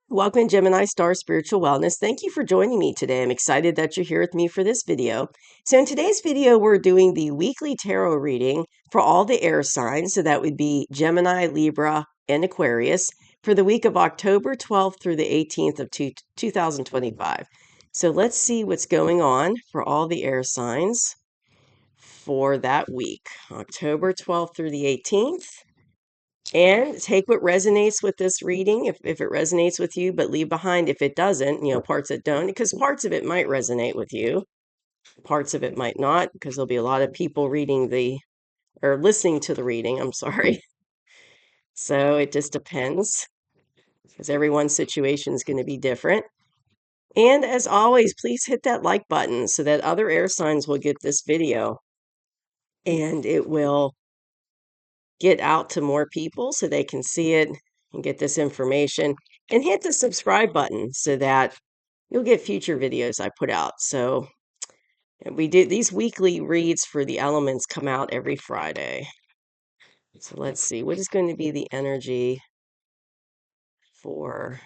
Welcome, Gemini Star Spiritual Wellness. Thank you for joining me today. I'm excited that you're here with me for this video. So in today's video, we're doing the weekly tarot reading for all the air signs. So that would be Gemini, Libra, and Aquarius for the week of October 12th through the 18th of 2025. So let's see what's going on for all the air signs for that week, October 12th through the 18th. And take what resonates with this reading if it resonates with you, but leave behind if it doesn't, parts that don't, because parts of it might resonate with you, parts of it might not, because there'll be a lot of people or listening to the reading, I'm sorry. So it just depends, because everyone's situation is going to be different. And as always, please hit that like button so that other air signs will get this video and it will get out to more people so they can see it and get this information, and hit the subscribe button so that you'll get future videos I put out. So we do these weekly reads for the elements come out every Friday. So let's see what is going to be the energy for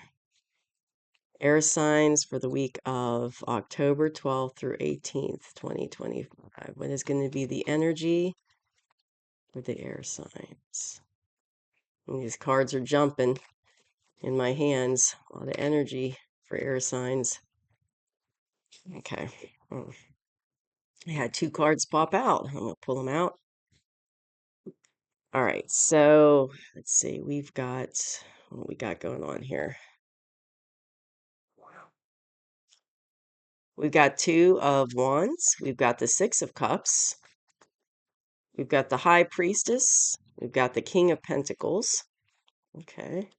air signs for the week of October 12th through 18th, 2025. What is going to be the energy for the air signs? And these cards are jumping in my hands. A lot of energy for air signs. Okay. I had two cards pop out. I'm going to pull them out. All right. So let's see. What we got going on here? We've got Two of Wands. We've got the Six of Cups. We've got the High Priestess. We've got the King of Pentacles. Okay.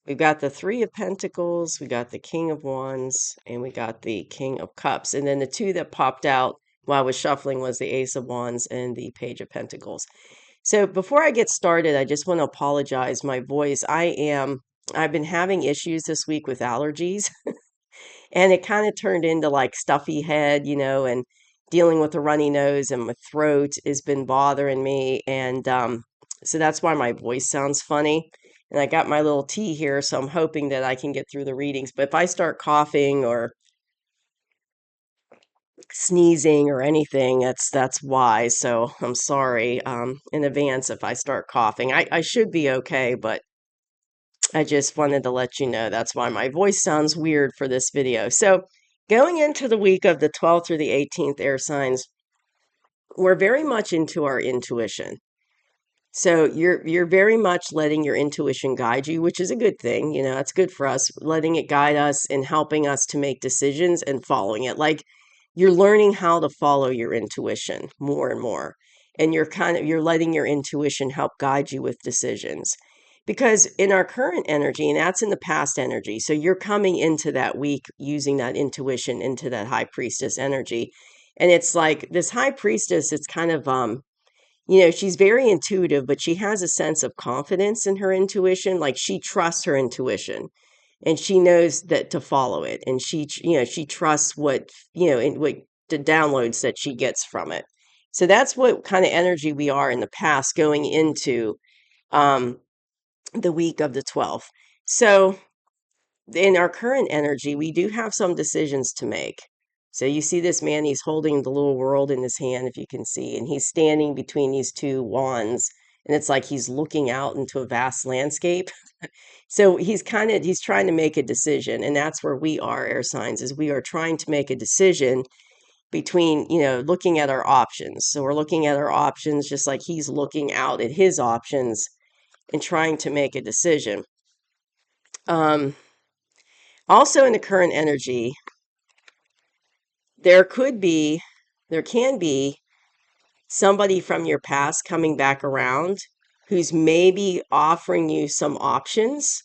We've got the Three of Pentacles, we got the King of Wands, and we got the King of Cups. And then the two that popped out while I was shuffling was the Ace of Wands and the Page of Pentacles. So before I get started, I just want to apologize. My voice, I've been having issues this week with allergies, and it kind of turned into like stuffy head, and dealing with a runny nose, and my throat has been bothering me. And so that's why my voice sounds funny. And I got my little tea here, so I'm hoping that I can get through the readings. But if I start coughing or sneezing or anything, that's why. So I'm sorry in advance if I start coughing. I should be okay, but I just wanted to let you know that's why my voice sounds weird for this video. So going into the week of the 12th through the 18th air signs, we're very much into our intuition. So you're very much letting your intuition guide you, which is a good thing. That's good for us, letting it guide us and helping us to make decisions and following it. Like you're learning how to follow your intuition more and more. And you're letting your intuition help guide you with decisions. Because in our current energy, and that's in the past energy, so you're coming into that week using that intuition into that high priestess energy. And it's like this high priestess, it's kind of she's very intuitive, but she has a sense of confidence in her intuition. Like she trusts her intuition and she knows that to follow it. And she trusts what the downloads that she gets from it. So that's what kind of energy we are in the past going into um, the week of the 12th. So in our current energy, we do have some decisions to make. So you see this man, he's holding the little world in his hand, if you can see, and he's standing between these two wands, and it's like he's looking out into a vast landscape. So he's trying to make a decision, and that's where we are, air signs, is we are trying to make a decision between, looking at our options. So we're looking at our options just like he's looking out at his options and trying to make a decision. Also in the current energy, there can be somebody from your past coming back around who's maybe offering you some options.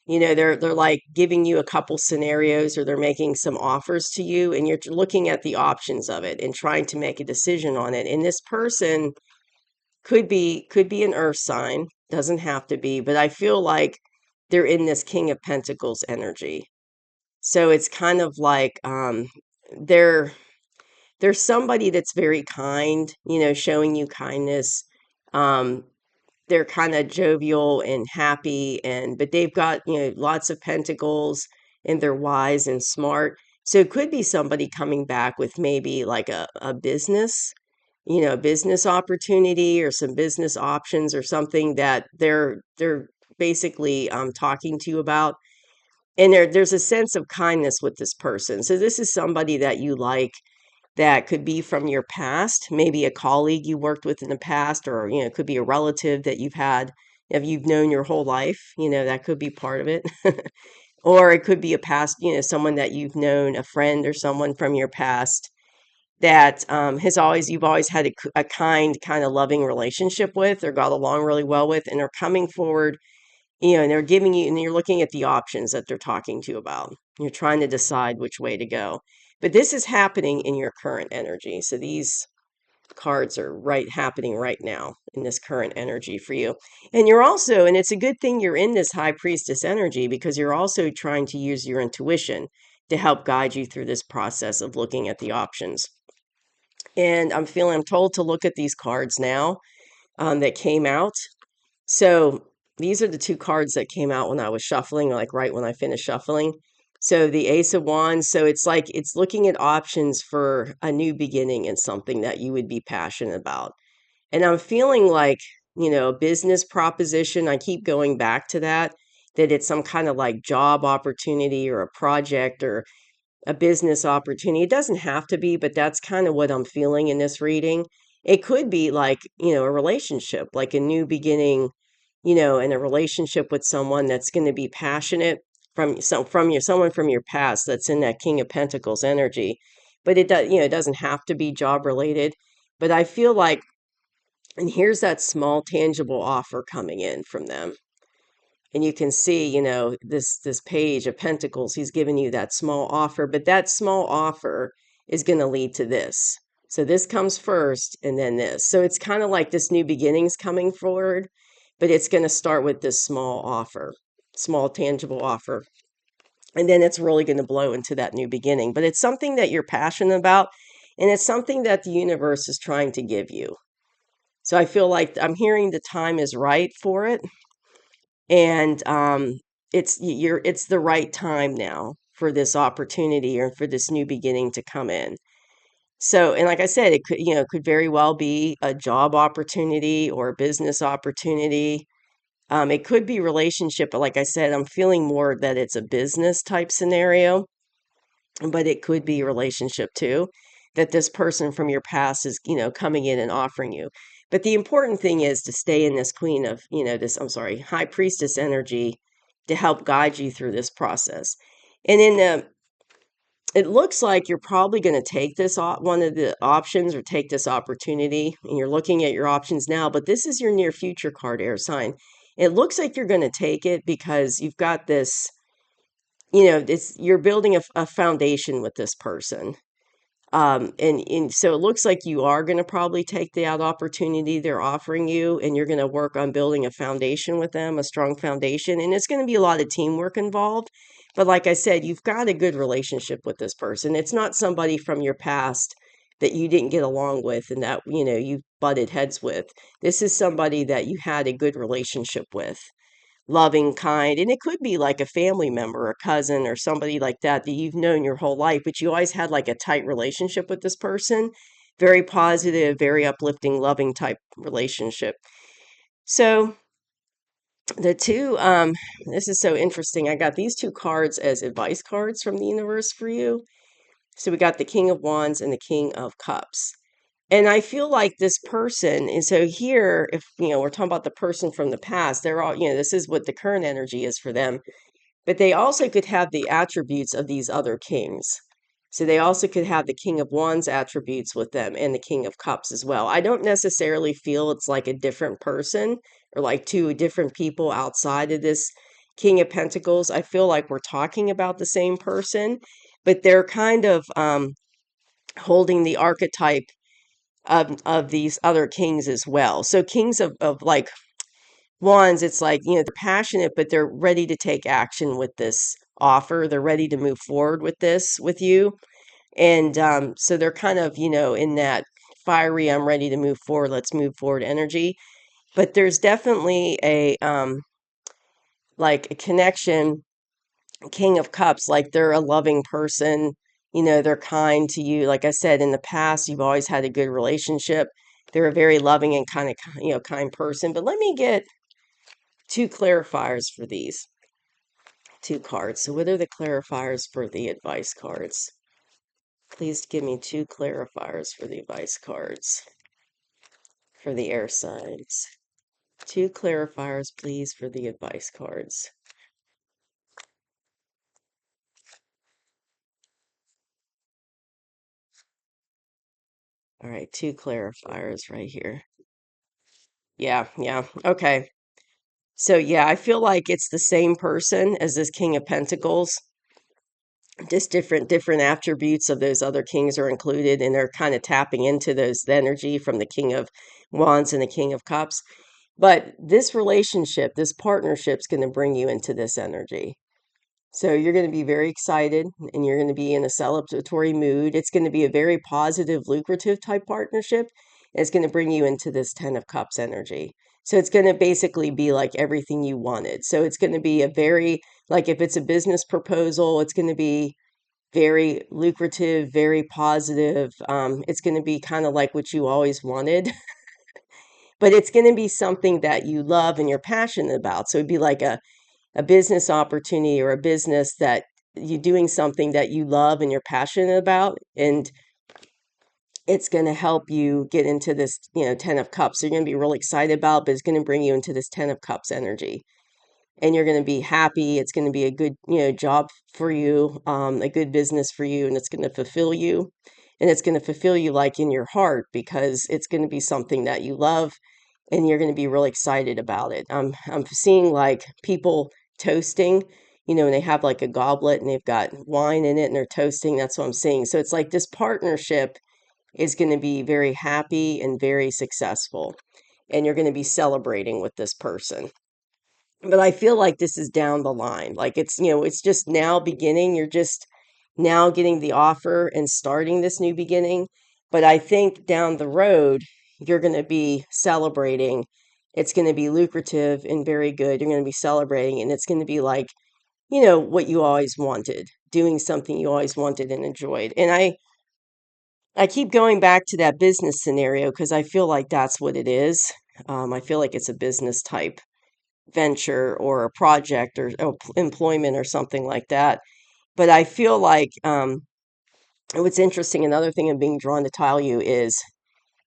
They're like giving you a couple scenarios, or they're making some offers to you, and you're looking at the options of it and trying to make a decision on it. And this person could be an earth sign, doesn't have to be, but I feel like they're in this King of Pentacles energy. So it's kind of like they're there's somebody that's very kind, showing you kindness. Um, they're kind of jovial and happy, but they've got, lots of pentacles, and they're wise and smart. So it could be somebody coming back with maybe like a business, business opportunity or some business options or something that they're basically talking to you about. And there's a sense of kindness with this person. So this is somebody that you like, that could be from your past, maybe a colleague you worked with in the past, or, it could be a relative that you've known your whole life, that could be part of it. Or it could be a past, someone that you've known, a friend or someone from your past that you've always had a kind of loving relationship with, or got along really well with, and are coming forward, and they're giving you, and you're looking at the options that they're talking to you about. You're trying to decide which way to go. But this is happening in your current energy. So these cards are happening right now in this current energy for you. And it's a good thing you're in this high priestess energy, because you're also trying to use your intuition to help guide you through this process of looking at the options. And I'm told to look at these cards now that came out. So these are the two cards that came out when I was shuffling, like right when I finished shuffling. So the Ace of Wands, so it's like it's looking at options for a new beginning and something that you would be passionate about. And I'm feeling like, a business proposition. I keep going back to that it's some kind of like job opportunity or a project or a business opportunity. It doesn't have to be, but that's kind of what I'm feeling in this reading. It could be like, a relationship, like a new beginning, in a relationship with someone that's going to be passionate, someone from your past that's in that King of Pentacles energy. But it doesn't have to be job related. But I feel like, and here's that small tangible offer coming in from them. And you can see, this page of pentacles, he's giving you that small offer, but that small offer is going to lead to this. So this comes first and then this. So it's kind of like this new beginning's coming forward, but it's going to start with this small offer, small tangible offer. And then it's really going to blow into that new beginning. But it's something that you're passionate about, and it's something that the universe is trying to give you. So I feel like I'm hearing the time is right for it. And it's the right time now for this opportunity or for this new beginning to come in. So, and like I said, it could very well be a job opportunity or a business opportunity. It could be relationship, but like I said, I'm feeling more that it's a business type scenario, but it could be relationship too, that this person from your past is, coming in and offering you. But the important thing is to stay in this high priestess energy to help guide you through this process. And it looks like you're probably going to take one of the options, or take this opportunity, and you're looking at your options now, but this is your near future card, air sign. It looks like you're going to take it because you've got this, you're building a foundation with this person. And so it looks like you are going to probably take that opportunity they're offering you, and you're going to work on building a foundation with them, a strong foundation. And it's going to be a lot of teamwork involved. But like I said, you've got a good relationship with this person. It's not somebody from your past that you didn't get along with and that, you butted heads with. This is somebody that you had a good relationship with, loving, kind, and it could be like a family member, a cousin, or somebody like that you've known your whole life, but you always had like a tight relationship with this person. Very positive, very uplifting, loving type relationship. So the two, this is so interesting. I got these two cards as advice cards from the universe for you. So we got the King of Wands and the King of Cups. And I feel like this person, and so here, if, we're talking about the person from the past, they're all, this is what the current energy is for them, but they also could have the attributes of these other kings. So they also could have the King of Wands attributes with them and the King of Cups as well. I don't necessarily feel it's like a different person or like two different people outside of this King of Pentacles. I feel like we're talking about the same person, but they're kind of holding the archetype of these other kings as well. So kings of like wands, it's like, they're passionate, but they're ready to take action with this offer. They're ready to move forward with this with you. And so they're kind of, in that fiery, I'm ready to move forward, let's move forward energy. but there's definitely a like a connection. King of Cups, like they're a loving person, they're kind to you. Like I said, in the past, you've always had a good relationship. They're a very loving and kind of, kind person. But let me get two clarifiers for these two cards. So what are the clarifiers for the advice cards? Please give me two clarifiers for the advice cards for the air signs. Two clarifiers, please, for the advice cards. All right, two clarifiers right here. Yeah, yeah. Okay. So yeah, I feel like it's the same person as this King of Pentacles. Just different attributes of those other kings are included, and they're kind of tapping into those the energy from the King of Wands and the King of Cups. But this relationship, this partnership is going to bring you into this energy. So you're going to be very excited and you're going to be in a celebratory mood. It's going to be a very positive, lucrative type partnership. It's going to bring you into this 10 of Cups energy. So it's going to basically be like everything you wanted. So it's going to be a very, like if it's a business proposal, it's going to be very lucrative, very positive. It's going to be kind of like what you always wanted, but it's going to be something that you love and you're passionate about. So it'd be like a business opportunity or a business that you're doing something that you love and you're passionate about, and it's going to help you get into this 10 of Cups. So you're going to be really excited about, but it's going to bring you into this 10 of Cups energy, and you're going to be happy. It's going to be a good job for you, a good business for you, and it's going to fulfill you, and it's going to fulfill you like in your heart, because it's going to be something that you love and you're going to be really excited about it. I'm seeing like people toasting, and they have like a goblet and they've got wine in it and they're toasting. That's what I'm seeing. So it's like this partnership is going to be very happy and very successful, and you're going to be celebrating with this person. But I feel like this is down the line. Like it's just now beginning. You're just now getting the offer and starting this new beginning. But I think down the road, you're going to be celebrating. It's going to be lucrative and very good. You're going to be celebrating, and it's going to be like, what you always wanted, doing something you always wanted and enjoyed. And I keep going back to that business scenario because I feel like that's what it is. I feel like it's a business type venture or a project or employment or something like that. But I feel like what's interesting, another thing I'm being drawn to tell you is,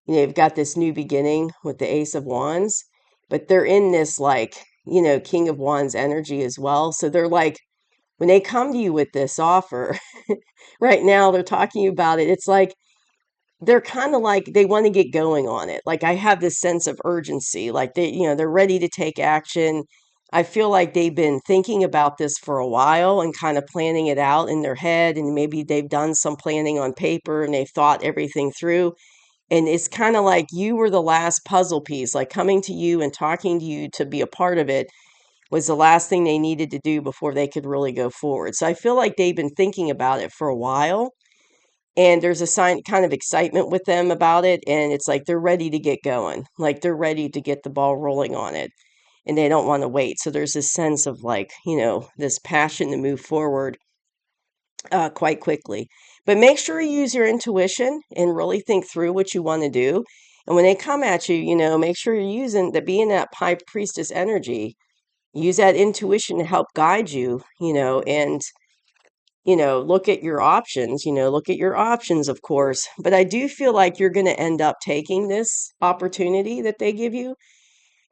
you've got this new beginning with the Ace of Wands, but they're in this like, King of Wands energy as well. So they're like, when they come to you with this offer, right now they're talking about it. It's like they're kind of like they want to get going on it. Like I have this sense of urgency, like they're ready to take action. I feel like they've been thinking about this for a while and kind of planning it out in their head, and maybe they've done some planning on paper and they've thought everything through. And it's kind of like you were the last puzzle piece, like coming to you and talking to you to be a part of it was the last thing they needed to do before they could really go forward. So I feel like they've been thinking about it for a while, and there's a sign kind of excitement with them about it, and it's like they're ready to get going, like they're ready to get the ball rolling on it, and they don't want to wait. So there's this sense of like, this passion to move forward quite quickly. But make sure you use your intuition and really think through what you want to do. And when they come at you, make sure you're using that, being that high priestess energy. Use that intuition to help guide you, and look at your options, look at your options, of course. But I do feel like you're going to end up taking this opportunity that they give you,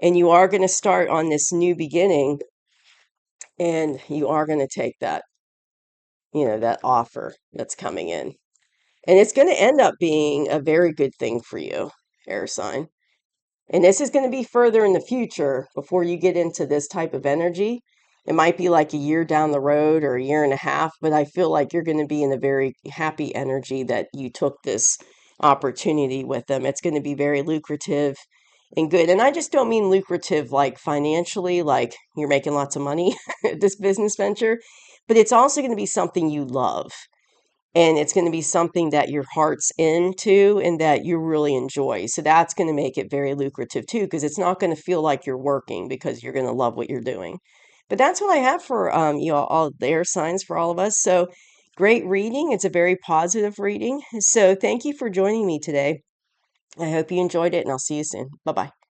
and you are going to start on this new beginning, and you are going to take that, that offer that's coming in. And it's going to end up being a very good thing for you, air sign. And this is going to be further in the future before you get into this type of energy. It might be like a year down the road or a year and a half, but I feel like you're going to be in a very happy energy that you took this opportunity with them. It's going to be very lucrative and good. And I just don't mean lucrative like financially, like you're making lots of money, this business venture, but it's also going to be something you love. and it's going to be something that your heart's into and that you really enjoy. So that's going to make it very lucrative too, because it's not going to feel like you're working because you're going to love what you're doing. But that's what I have for all the air signs for all of us. So great reading. It's a very positive reading. So thank you for joining me today. I hope you enjoyed it, and I'll see you soon. Bye bye.